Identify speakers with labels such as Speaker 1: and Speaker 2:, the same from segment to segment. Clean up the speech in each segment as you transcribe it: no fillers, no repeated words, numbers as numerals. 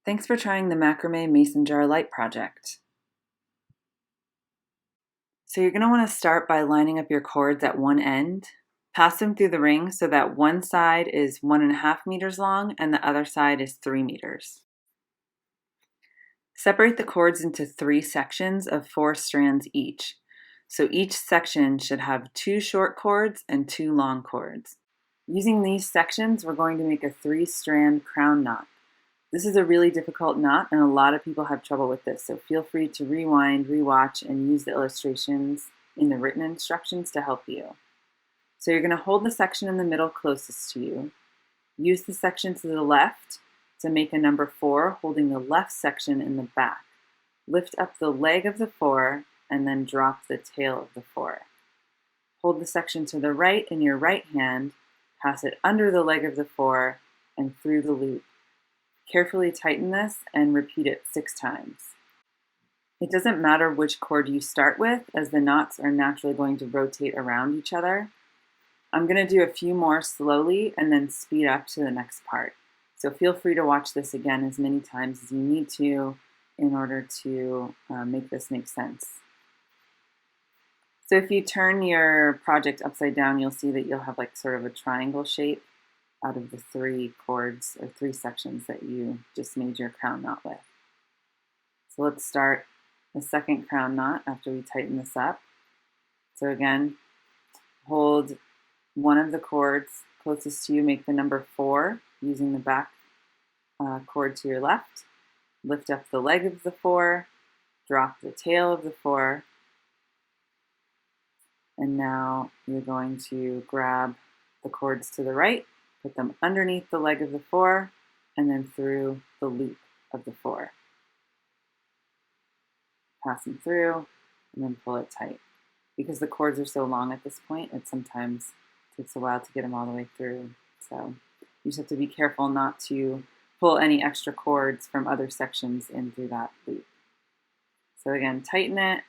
Speaker 1: Thanks for trying the Macrame Mason Jar Light project. So you're going to want to start by lining up your cords at one end. Pass them through the ring so that one side is 1.5 meters long and the other side is 3 meters. Separate the cords into 3 sections of 4 strands each. So each section should have 2 short cords and 2 long cords. Using these sections, we're going to make a 3-strand crown knot. This is a really difficult knot, and a lot of people have trouble with this, so feel free to rewind, rewatch, and use the illustrations in the written instructions to help you. So you're going to hold the section in the middle closest to you. Use the section to the left to make a number 4, holding the left section in the back. Lift up the leg of the 4, and then drop the tail of the 4. Hold the section to the right in your right hand, pass it under the leg of the 4, and through the loop. Carefully tighten this and repeat it 6 times. It doesn't matter which cord you start with, as the knots are naturally going to rotate around each other. I'm going to do a few more slowly and then speed up to the next part. So feel free to watch this again as many times as you need to in order to make this make sense. So if you turn your project upside down, you'll see that you'll have like sort of a triangle shape out of the 3 cords or 3 sections that you just made your crown knot with. So let's start the second crown knot after we tighten this up. So again, hold one of the cords closest to you, make the number 4 using the back cord to your left. Lift up the leg of the 4, drop the tail of the 4, and now you're going to grab the cords to the right, put them underneath the leg of the 4, and then through the loop of the 4. Pass them through, and then pull it tight. Because the cords are so long at this point, it sometimes takes a while to get them all the way through. So you just have to be careful not to pull any extra cords from other sections in through that loop. So again, tighten it.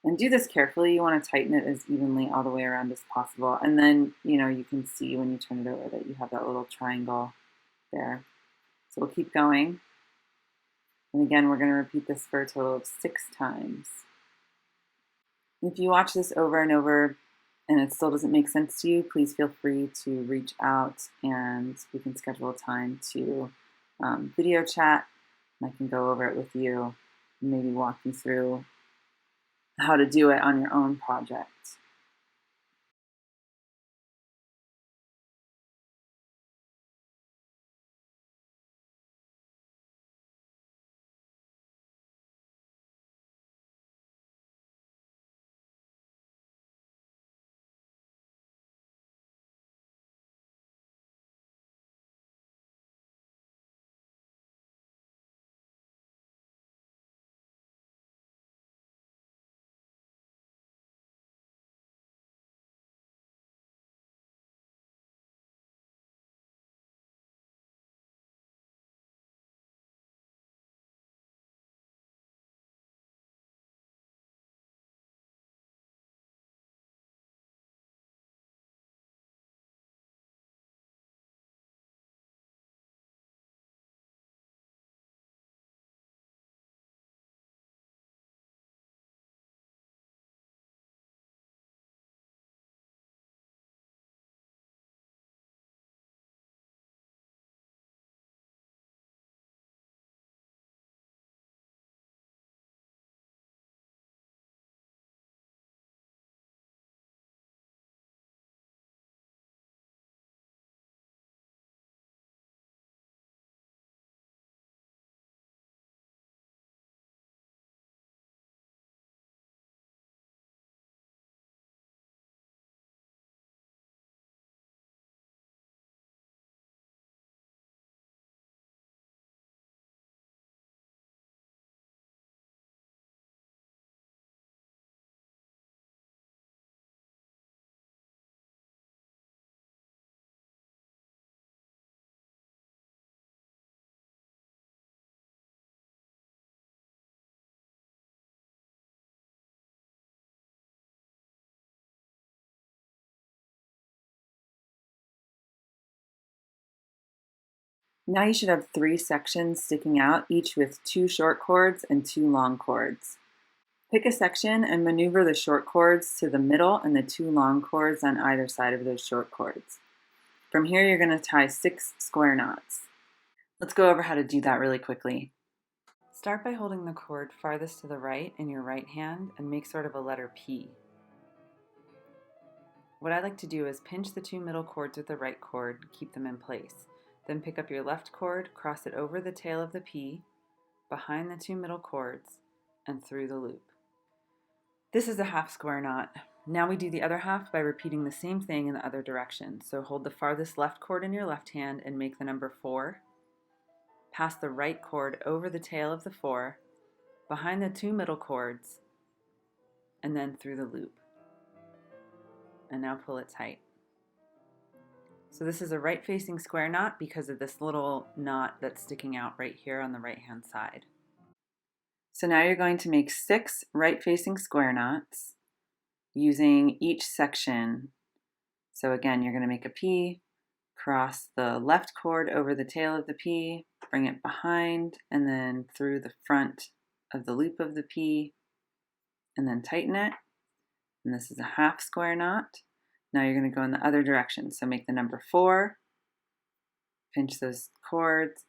Speaker 1: And do this carefully. You want to tighten it as evenly all the way around as possible. And then, you can see when you turn it over that you have that little triangle there. So we'll keep going. And again, we're going to repeat this for a total of 6 times. If you watch this over and over and it still doesn't make sense to you, please feel free to reach out and we can schedule a time to video chat. And I can go over it with you and maybe walk you through how to do it on your own project. Now you should have 3 sections sticking out, each with 2 short cords and 2 long cords. Pick a section and maneuver the short cords to the middle and the 2 long cords on either side of those short cords. From here, you're going to tie 6 square knots. Let's go over how to do that really quickly. Start by holding the cord farthest to the right in your right hand and make sort of a letter P. What I like to do is pinch the 2 middle cords with the right cord, keep them in place. Then pick up your left cord, cross it over the tail of the P, behind the 2 middle cords, and through the loop. This is a half square knot. Now we do the other half by repeating the same thing in the other direction. So hold the farthest left cord in your left hand and make the number 4. Pass the right cord over the tail of the 4, behind the 2 middle cords, and then through the loop. And now pull it tight. So this is a right-facing square knot because of this little knot that's sticking out right here on the right-hand side. So now you're going to make 6 right-facing square knots using each section. So again, you're going to make a P, cross the left cord over the tail of the P, bring it behind, and then through the front of the loop of the P, and then tighten it. And this is a half square knot. Now you're going to go in the other direction. So make the number 4, pinch those cords,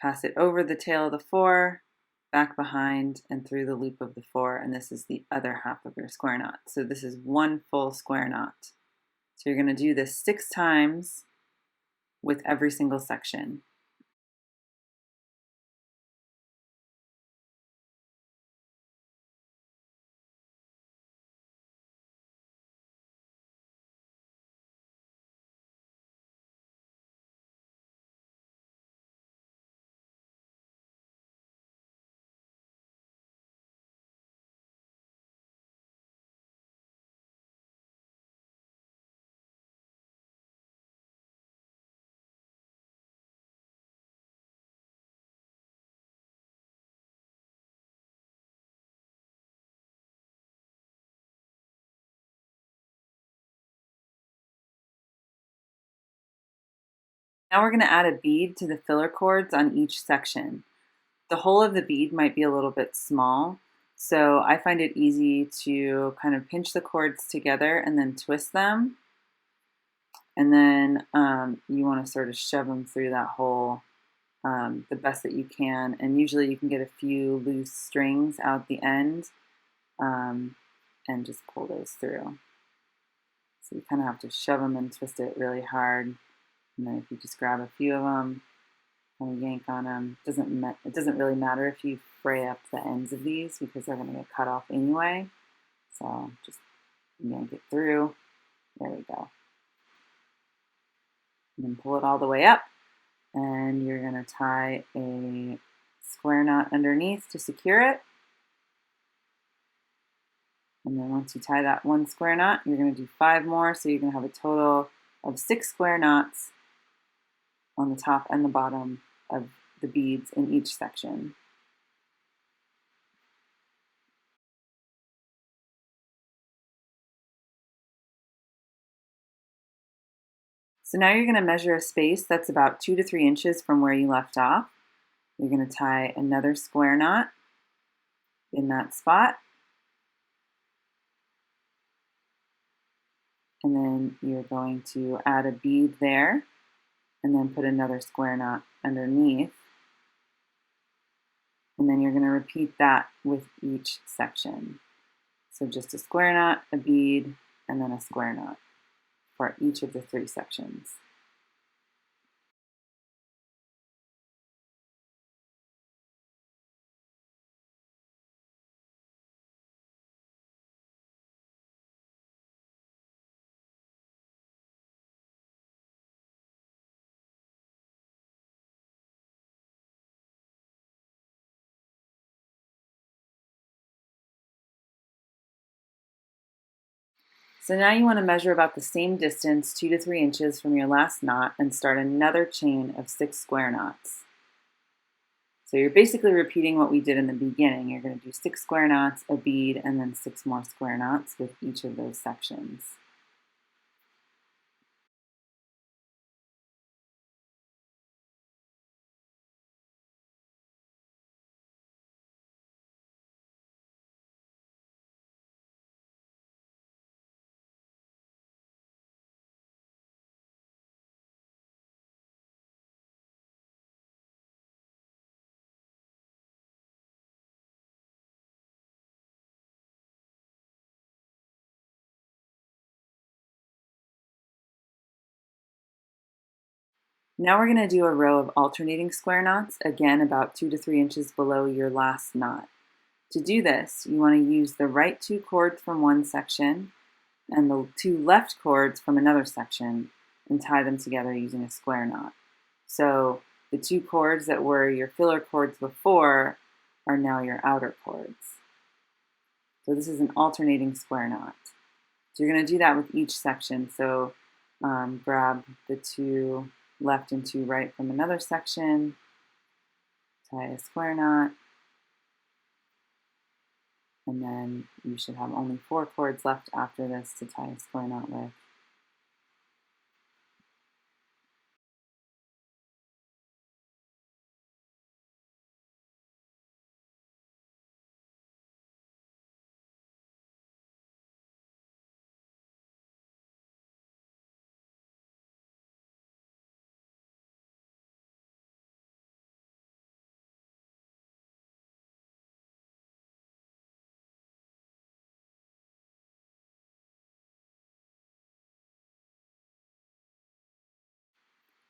Speaker 1: pass it over the tail of the 4, back behind, and through the loop of the 4, and this is the other half of your square knot. So this is 1 full square knot. So you're going to do this 6 times with every single section. Now we're going to add a bead to the filler cords on each section. The hole of the bead might be a little bit small, so I find it easy to kind of pinch the cords together and then twist them. And then you want to sort of shove them through that hole the best that you can. And usually you can get a few loose strings out the end and just pull those through. So you kind of have to shove them and twist it really hard. And then if you just grab a few of them and yank on them, it doesn't really matter if you fray up the ends of these because they're going to get cut off anyway. So just yank it through. There we go. And then pull it all the way up. And you're going to tie a square knot underneath to secure it. And then once you tie that 1 square knot, you're going to do 5 more. So you're going to have a total of 6 square knots on the top and the bottom of the beads in each section. So now you're going to measure a space that's about 2 to 3 inches from where you left off. You're going to tie another square knot in that spot. And then you're going to add a bead there and then put another square knot underneath. And then you're going to repeat that with each section. So just a square knot, a bead, and then a square knot for each of the 3 sections. So now you want to measure about the same distance, 2 to 3 inches from your last knot, and start another chain of 6 square knots. So you're basically repeating what we did in the beginning. You're going to do 6 square knots, a bead, and then 6 more square knots with each of those sections. Now we're going to do a row of alternating square knots, again about 2 to 3 inches below your last knot. To do this, you want to use the right 2 cords from one section and the 2 left cords from another section and tie them together using a square knot. So the 2 cords that were your filler cords before are now your outer cords. So this is an alternating square knot. So you're going to do that with each section. So grab the 2 left and 2 right from another section, tie a square knot, and then you should have only 4 cords left after this to tie a square knot with.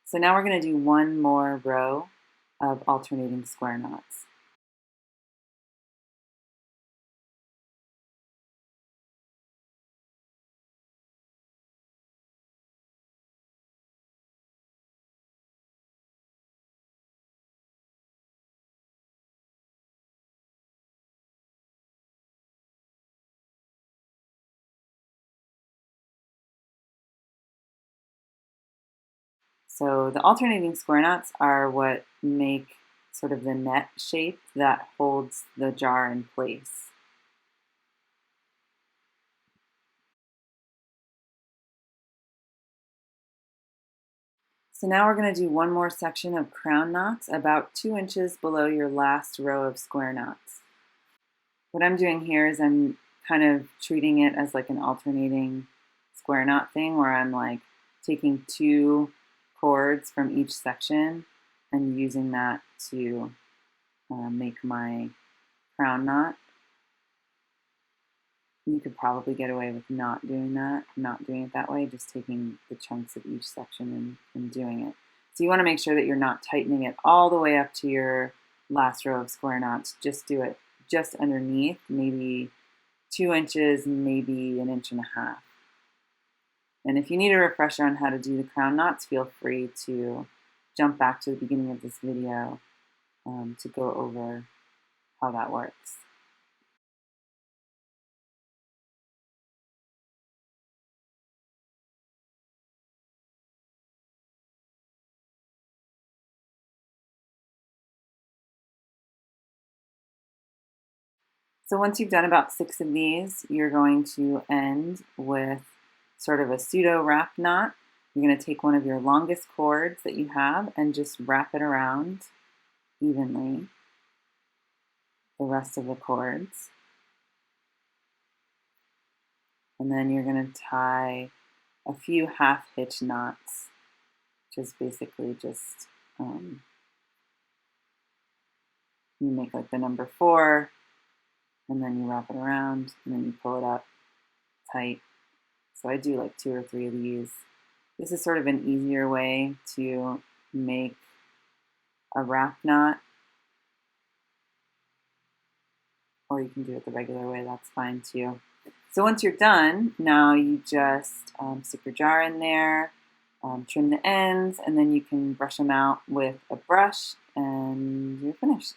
Speaker 1: So now we're going to do one more row of alternating square knots. So the alternating square knots are what make sort of the net shape that holds the jar in place. So now we're going to do one more section of crown knots about 2 inches below your last row of square knots. What I'm doing here is I'm kind of treating it as like an alternating square knot thing where I'm like taking 2 cords from each section and using that to make my crown knot. You could probably get away with not doing that, not doing it that way, just taking the chunks of each section and doing it. So you want to make sure that you're not tightening it all the way up to your last row of square knots. Just do it just underneath, maybe 2 inches, maybe 1.5 inches. And if you need a refresher on how to do the crown knots, feel free to jump back to the beginning of this video to go over how that works. So once you've done about 6 of these, you're going to end with sort of a pseudo wrap knot. You're going to take one of your longest cords that you have and just wrap it around evenly the rest of the cords. And then you're going to tie a few half hitch knots, which is basically just you make like the number 4, and then you wrap it around, and then you pull it up tight. So I do like 2 or 3 of these. This is sort of an easier way to make a wrap knot, or you can do it the regular way, that's fine too. So once you're done, now you just stick your jar in there, trim the ends, and then you can brush them out with a brush, and you're finished.